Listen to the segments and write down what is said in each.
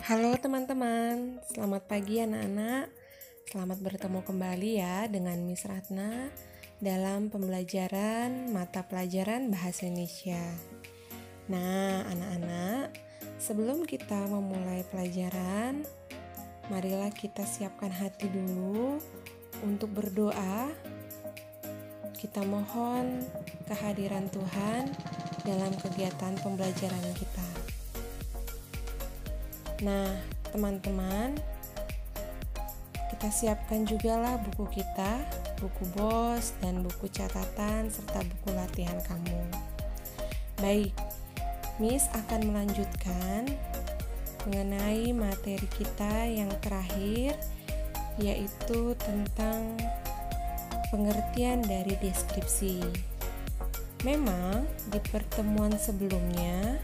Halo teman-teman, selamat pagi anak-anak. Selamat bertemu kembali ya dengan Miss Ratna dalam pembelajaran mata pelajaran Bahasa Indonesia. Nah, anak-anak, sebelum kita memulai pelajaran, marilah kita siapkan hati dulu untuk berdoa. Kita mohon kehadiran Tuhan dalam kegiatan pembelajaran kita. Nah, teman-teman, kita siapkan juga lah buku kita, buku BOS dan buku catatan serta buku latihan kamu. Baik, Miss akan melanjutkan mengenai materi kita yang terakhir, yaitu tentang pengertian dari deskripsi. Memang di pertemuan sebelumnya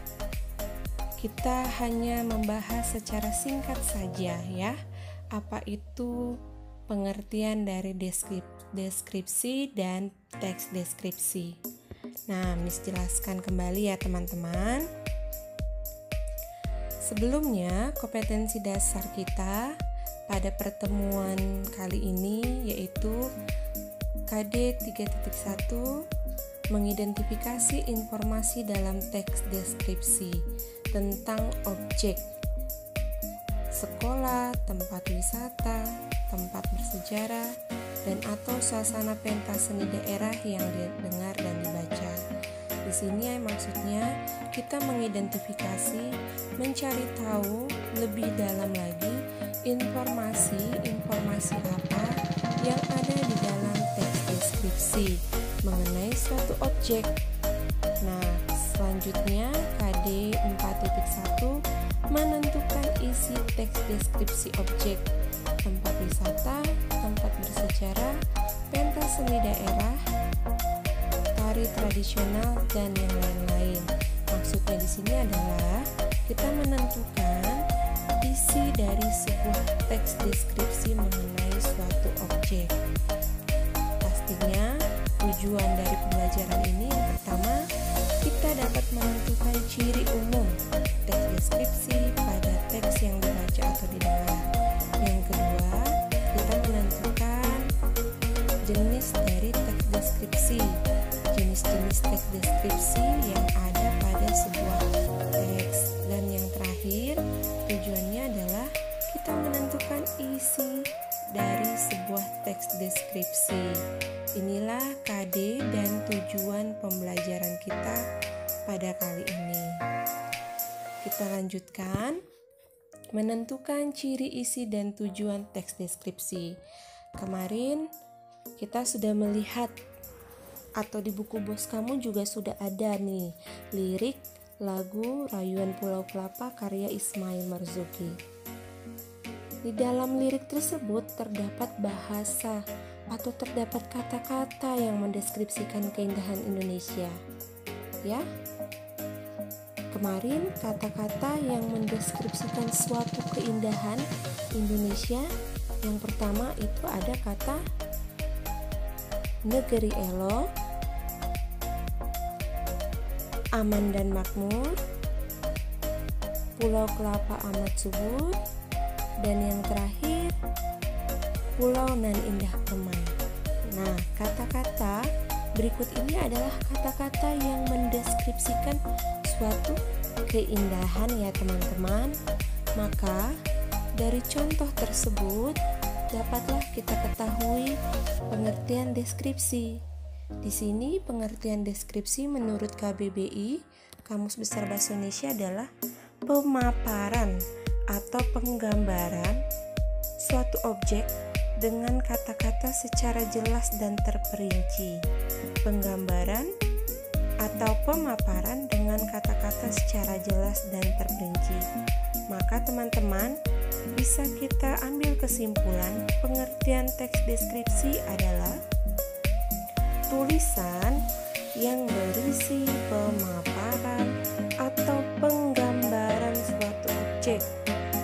kita hanya membahas secara singkat saja ya, apa itu pengertian dari deskripsi dan teks deskripsi. Nah, Miss jelaskan kembali ya teman-teman. Sebelumnya, kompetensi dasar kita pada pertemuan kali ini yaitu KD 3.1 mengidentifikasi informasi dalam teks deskripsi tentang objek, sekolah, tempat wisata, tempat bersejarah, dan atau suasana pentas seni daerah yang didengar dan dibaca. Di sini maksudnya kita mengidentifikasi, mencari tahu lebih dalam lagi informasi apa yang ada di dalam teks deskripsi mengenai suatu objek. Nah, selanjutnya KD 4.1 menentukan isi teks deskripsi objek, tempat wisata, tempat bersejarah, pentas seni daerah, tari tradisional, dan yang lain-lain. Maksudnya di sini adalah kita menentukan isi dari sebuah teks deskripsi mengenai suatu objek. Pastinya tujuan dari pembelajaran ini yang pertama, kita dapat menentukan ciri umum teks deskripsi pada teks yang dibaca atau didengar. Yang kedua, kita menentukan jenis dari teks deskripsi, jenis-jenis teks deskripsi yang ada pada sebuah teks. Dan yang terakhir, tujuannya adalah kita menentukan isi dari sebuah teks deskripsi. Inilah KD dan tujuan pembelajaran kita pada kali ini. Kita lanjutkan. Menentukan ciri isi dan tujuan teks deskripsi. Kemarin kita sudah melihat atau di buku BOS kamu juga sudah ada nih lirik lagu Rayuan Pulau Kelapa karya Ismail Marzuki. Di dalam lirik tersebut terdapat bahasa atau terdapat kata-kata yang mendeskripsikan keindahan Indonesia. Ya. Kemarin kata-kata yang mendeskripsikan suatu keindahan Indonesia yang pertama itu ada kata negeri elok, aman dan makmur, Pulau Kelapa amat subur, dan yang terakhir pulau nan indah permai. Nah, kata-kata berikut ini adalah kata-kata yang mendeskripsikan suatu keindahan ya teman-teman. Maka dari contoh tersebut dapatlah kita ketahui pengertian deskripsi. Di sini pengertian deskripsi menurut KBBI, Kamus Besar Bahasa Indonesia, adalah pemaparan atau penggambaran suatu objek dengan kata-kata secara jelas dan terperinci. Penggambaran atau pemaparan dengan kata-kata secara jelas dan terperinci. Maka teman-teman bisa kita ambil kesimpulan pengertian teks deskripsi adalah tulisan yang berisi pemaparan atau penggambaran suatu objek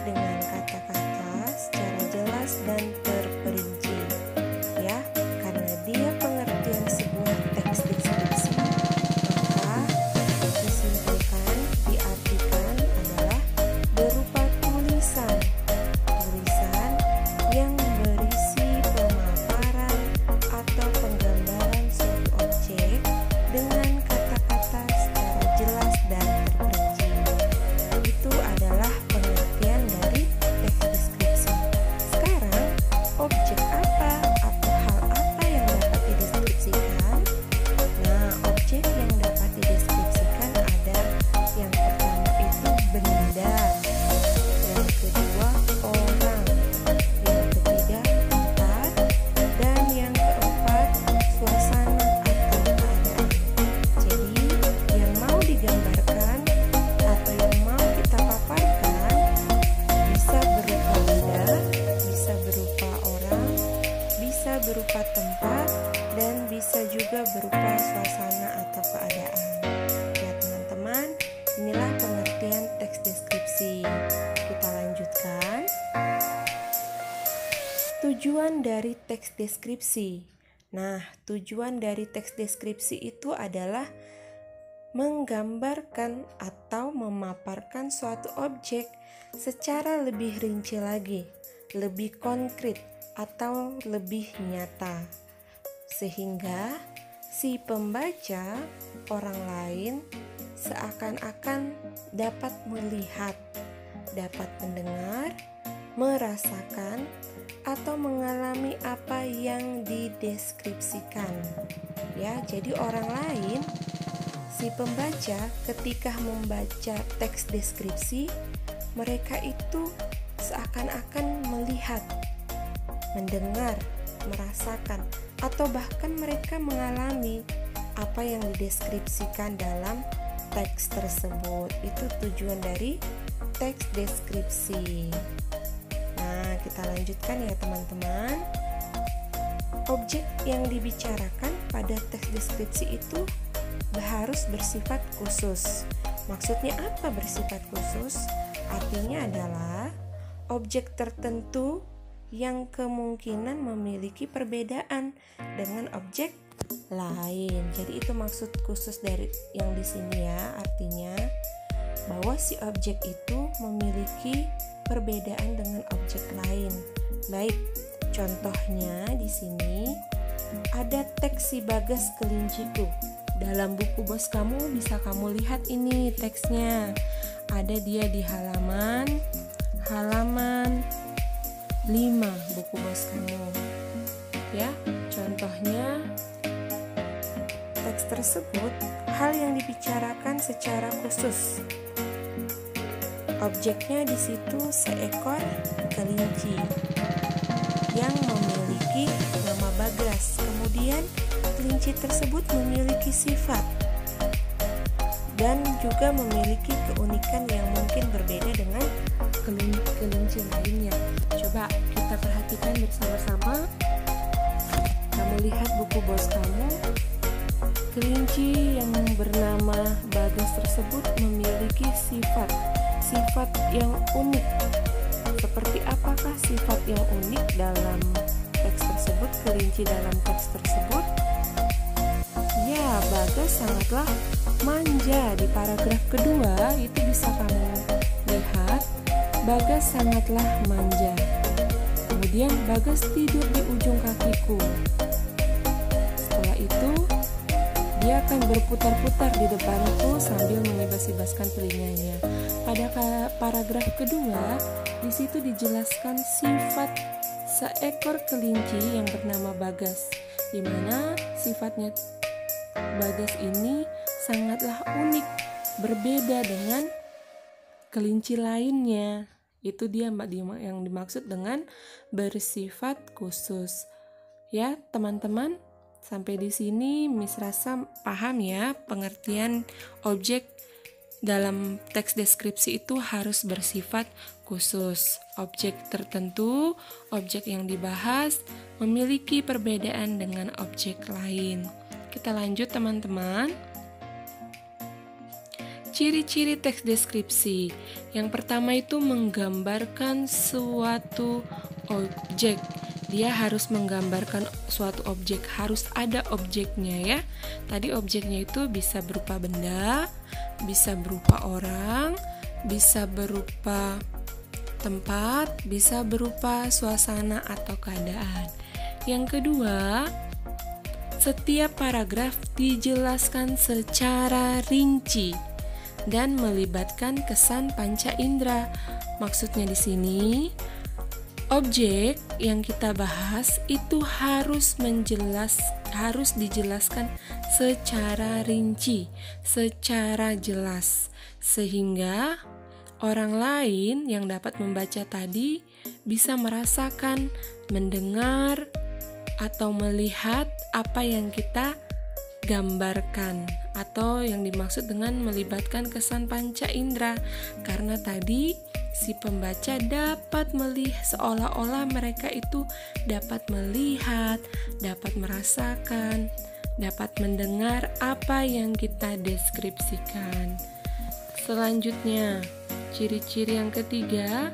dengan kata-kata secara jelas dan terperinci. Ya, karena dia pengertian sebuah teks deskripsi, maka disimpulkan, diartikan adalah berupa tulisan teks deskripsi. Nah, tujuan dari teks deskripsi itu adalah menggambarkan atau memaparkan suatu objek secara lebih rinci lagi, lebih konkret atau lebih nyata, sehingga si pembaca, orang lain, seakan-akan dapat melihat, dapat mendengar, merasakan, atau mengalami apa yang dideskripsikan. Ya, jadi orang lain, si pembaca ketika membaca teks deskripsi, mereka itu seakan-akan melihat, mendengar, merasakan, atau bahkan mereka mengalami apa yang dideskripsikan dalam teks tersebut. Itu tujuan dari teks deskripsi. Nah, kita lanjutkan ya teman-teman. Objek yang dibicarakan pada teks deskripsi itu harus bersifat khusus. Maksudnya apa bersifat khusus? Artinya adalah objek tertentu yang kemungkinan memiliki perbedaan dengan objek lain. Jadi itu maksud khusus dari yang di sini ya, artinya bahwa si objek itu memiliki perbedaan dengan objek lain. Baik, contohnya di sini ada teks si Bagas Kelinciku. Dalam buku bos kamu bisa kamu lihat ini teksnya. Ada dia di halaman 5 buku bos kamu. Ya, contohnya teks tersebut hal yang dibicarakan secara khusus. Objeknya di situ seekor kelinci yang memiliki nama Bagas. Kemudian kelinci tersebut memiliki sifat dan juga memiliki keunikan yang mungkin berbeda dengan kelinci lainnya. Coba kita perhatikan bersama-sama. Kamu lihat buku bos kamu. Kelinci yang bernama Bagas tersebut memiliki sifat yang unik. Seperti apakah sifat yang unik dalam teks tersebut, kelinci dalam teks tersebut? Ya, Bagas sangatlah manja. Di paragraf kedua itu bisa kamu lihat, Bagas sangatlah manja. Kemudian Bagas tidur di ujung kakiku. Setelah itu dia akan berputar-putar di depanku sambil mengibas-ibaskan telinganya. Pada paragraf kedua, di situ dijelaskan sifat seekor kelinci yang bernama Bagas, di mana sifatnya Bagas ini sangatlah unik, berbeda dengan kelinci lainnya. Itu dia yang dimaksud dengan bersifat khusus. Ya, teman-teman, sampai di sini Miss rasa paham ya pengertian objek dalam teks deskripsi itu harus bersifat khusus. Objek tertentu, objek yang dibahas memiliki perbedaan dengan objek lain. Kita lanjut teman-teman. Ciri-ciri teks deskripsi. Yang pertama itu menggambarkan suatu objek. Dia harus menggambarkan suatu objek, harus ada objeknya ya. Tadi objeknya itu bisa berupa benda, bisa berupa orang, bisa berupa tempat, bisa berupa suasana atau keadaan. Yang kedua, setiap paragraf dijelaskan secara rinci dan melibatkan kesan panca indera. Maksudnya di sini, objek yang kita bahas itu harus dijelaskan secara rinci, secara jelas, sehingga orang lain yang dapat membaca tadi bisa merasakan, mendengar, atau melihat apa yang kita gambarkan, atau yang dimaksud dengan melibatkan kesan panca indera. Karena tadi si pembaca dapat melihat, seolah-olah mereka itu dapat melihat, dapat merasakan, dapat mendengar apa yang kita deskripsikan. Selanjutnya, ciri-ciri yang ketiga,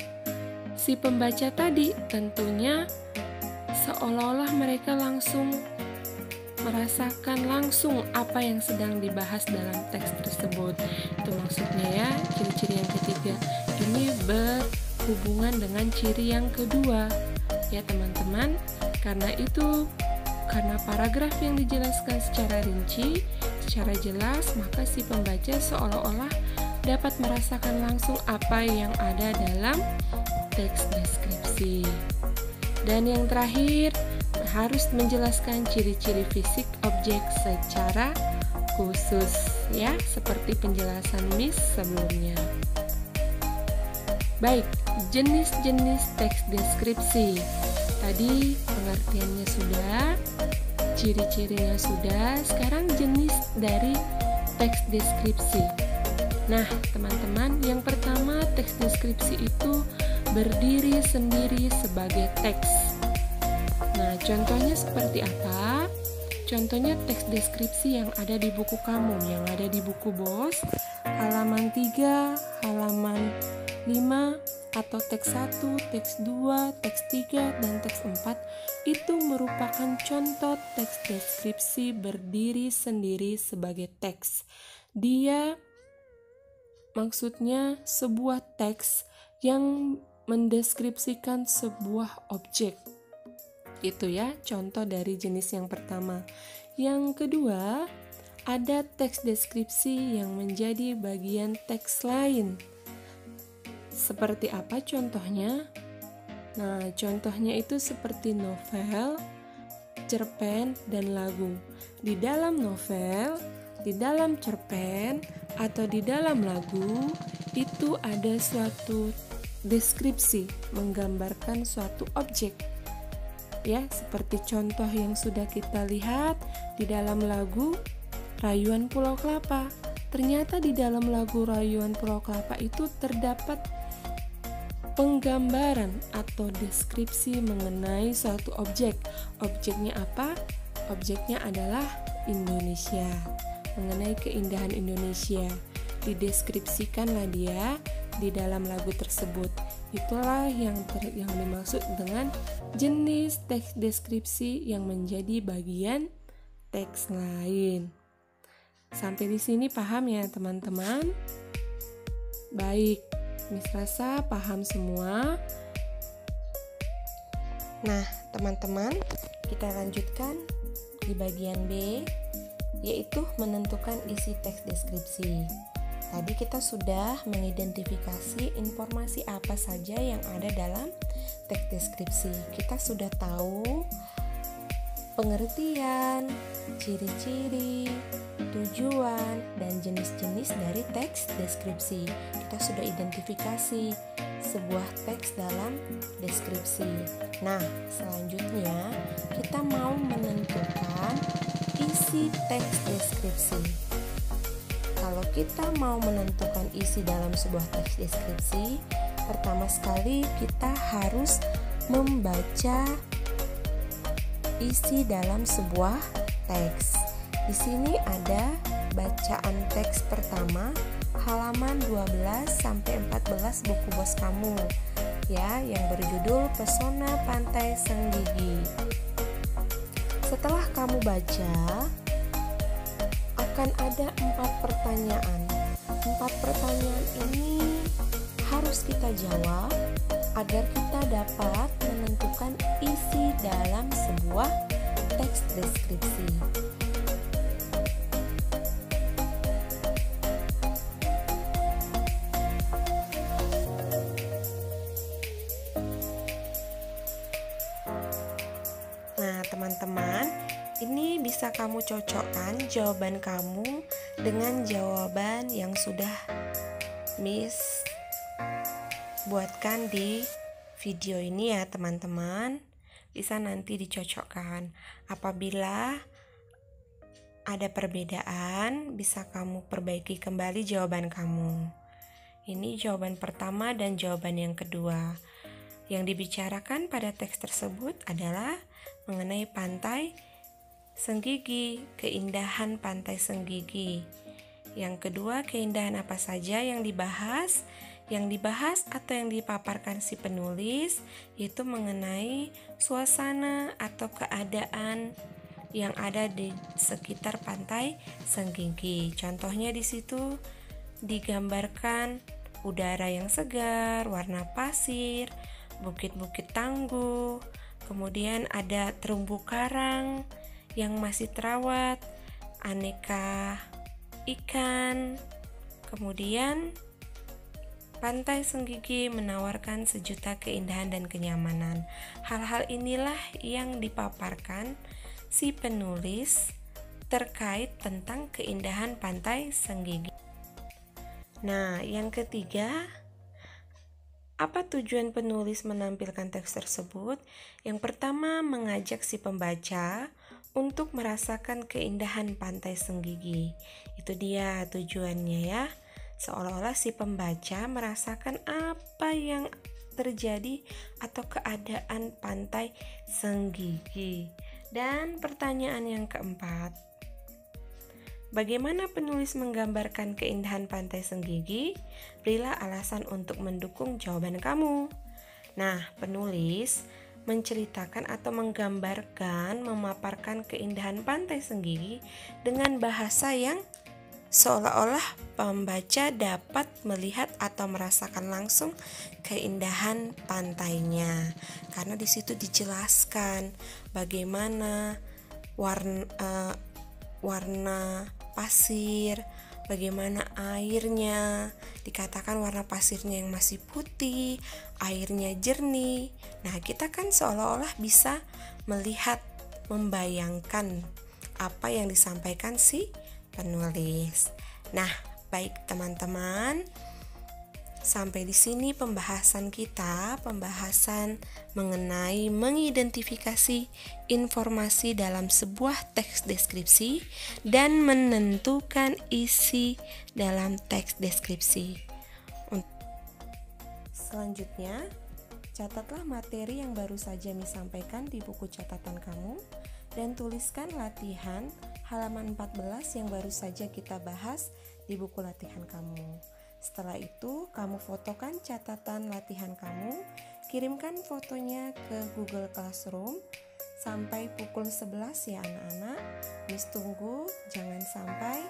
si pembaca tadi tentunya seolah-olah mereka langsung merasakan langsung apa yang sedang dibahas dalam teks tersebut. Itu maksudnya ya, ciri-ciri yang ketiga ini berhubungan dengan ciri yang kedua ya teman-teman. Karena paragraf yang dijelaskan secara rinci, secara jelas, maka si pembaca seolah-olah dapat merasakan langsung apa yang ada dalam teks deskripsi. Dan yang terakhir, harus menjelaskan ciri-ciri fisik objek secara khusus ya, seperti penjelasan Miss sebelumnya. Baik, jenis-jenis teks deskripsi. Tadi pengertiannya sudah, ciri-cirinya sudah, sekarang jenis dari teks deskripsi. Nah, teman-teman, yang pertama teks deskripsi itu berdiri sendiri sebagai teks. Nah, contohnya seperti apa? Contohnya teks deskripsi yang ada di buku kamu, yang ada di buku BOS, halaman 3, halaman 5, atau teks 1, teks 2, teks 3, dan teks 4 itu merupakan contoh teks deskripsi berdiri sendiri sebagai teks. Dia maksudnya sebuah teks yang mendeskripsikan sebuah objek. Itu ya, contoh dari jenis yang pertama. Yang kedua, ada teks deskripsi yang menjadi bagian teks lain. Seperti apa contohnya? Nah, contohnya itu seperti novel, cerpen, dan lagu. Di dalam novel, di dalam cerpen, atau di dalam lagu, itu ada suatu deskripsi menggambarkan suatu objek. Ya, seperti contoh yang sudah kita lihat di dalam lagu Rayuan Pulau Kelapa. Ternyata di dalam lagu Rayuan Pulau Kelapa itu terdapat penggambaran atau deskripsi mengenai suatu objek. Objeknya apa? Objeknya adalah Indonesia. Mengenai keindahan Indonesia. Dideskripsikanlah dia di dalam lagu tersebut. Itulah yang dimaksud dengan jenis teks deskripsi yang menjadi bagian teks lain. Sampai di sini paham ya teman-teman? Baik, Miss rasa paham semua. Nah, teman-teman, kita lanjutkan di bagian B, yaitu menentukan isi teks deskripsi. Tadi kita sudah mengidentifikasi informasi apa saja yang ada dalam teks deskripsi. Kita sudah tahu pengertian, ciri-ciri, tujuan, dan jenis-jenis dari teks deskripsi. Kita sudah identifikasi sebuah teks dalam deskripsi. Nah, selanjutnya kita mau menentukan isi teks deskripsi. Kalau kita mau menentukan isi dalam sebuah teks deskripsi, pertama sekali kita harus membaca isi dalam sebuah teks. Di sini ada bacaan teks pertama halaman 12 sampai 14 buku BOS kamu ya, yang berjudul Pesona Pantai Senggigi. Setelah kamu baca, akan ada 4 pertanyaan. 4 pertanyaan ini harus kita jawab agar kita dapat menentukan isi dalam sebuah teks deskripsi. Nah, teman-teman, ini bisa kamu cocokkan jawaban kamu dengan jawaban yang sudah Miss buatkan di video ini ya teman-teman. Bisa nanti dicocokkan. Apabila ada perbedaan, bisa kamu perbaiki kembali jawaban kamu. Ini jawaban pertama dan jawaban yang kedua. Yang dibicarakan pada teks tersebut adalah mengenai pantai Senggigi, keindahan pantai Senggigi. Yang kedua, keindahan apa saja yang dibahas? Yang dibahas atau yang dipaparkan si penulis yaitu mengenai suasana atau keadaan yang ada di sekitar pantai Senggigi. Contohnya di situ digambarkan udara yang segar, warna pasir, bukit-bukit tangguh, kemudian ada terumbu karang yang masih terawat, aneka ikan, kemudian Pantai Senggigi menawarkan sejuta keindahan dan kenyamanan. Hal-hal inilah yang dipaparkan si penulis terkait tentang keindahan Pantai Senggigi. Nah, yang ketiga, apa tujuan penulis menampilkan teks tersebut? Yang pertama, mengajak si pembaca untuk merasakan keindahan Pantai Senggigi. Itu dia tujuannya ya. Seolah-olah si pembaca merasakan apa yang terjadi atau keadaan Pantai Senggigi. Dan pertanyaan yang keempat, bagaimana penulis menggambarkan keindahan Pantai Senggigi? Berilah alasan untuk mendukung jawaban kamu. Nah, penulis menceritakan atau menggambarkan, memaparkan keindahan Pantai Senggigi dengan bahasa yang seolah-olah pembaca dapat melihat atau merasakan langsung keindahan pantainya. Karena di situ dijelaskan bagaimana warna pasir, bagaimana airnya, dikatakan warna pasirnya yang masih putih, airnya jernih. Nah, kita kan seolah-olah bisa melihat, membayangkan apa yang disampaikan si penulis. Nah, baik teman-teman, sampai di sini pembahasan mengenai mengidentifikasi informasi dalam sebuah teks deskripsi dan menentukan isi dalam teks deskripsi. Selanjutnya, catatlah materi yang baru saja disampaikan di buku catatan kamu dan tuliskan latihan halaman 14 yang baru saja kita bahas di buku latihan kamu. Setelah itu, kamu fotokan catatan latihan kamu, kirimkan fotonya ke Google Classroom sampai pukul 11 ya anak-anak. Miss tunggu, jangan sampai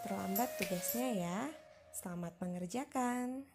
terlambat tugasnya ya. Selamat mengerjakan.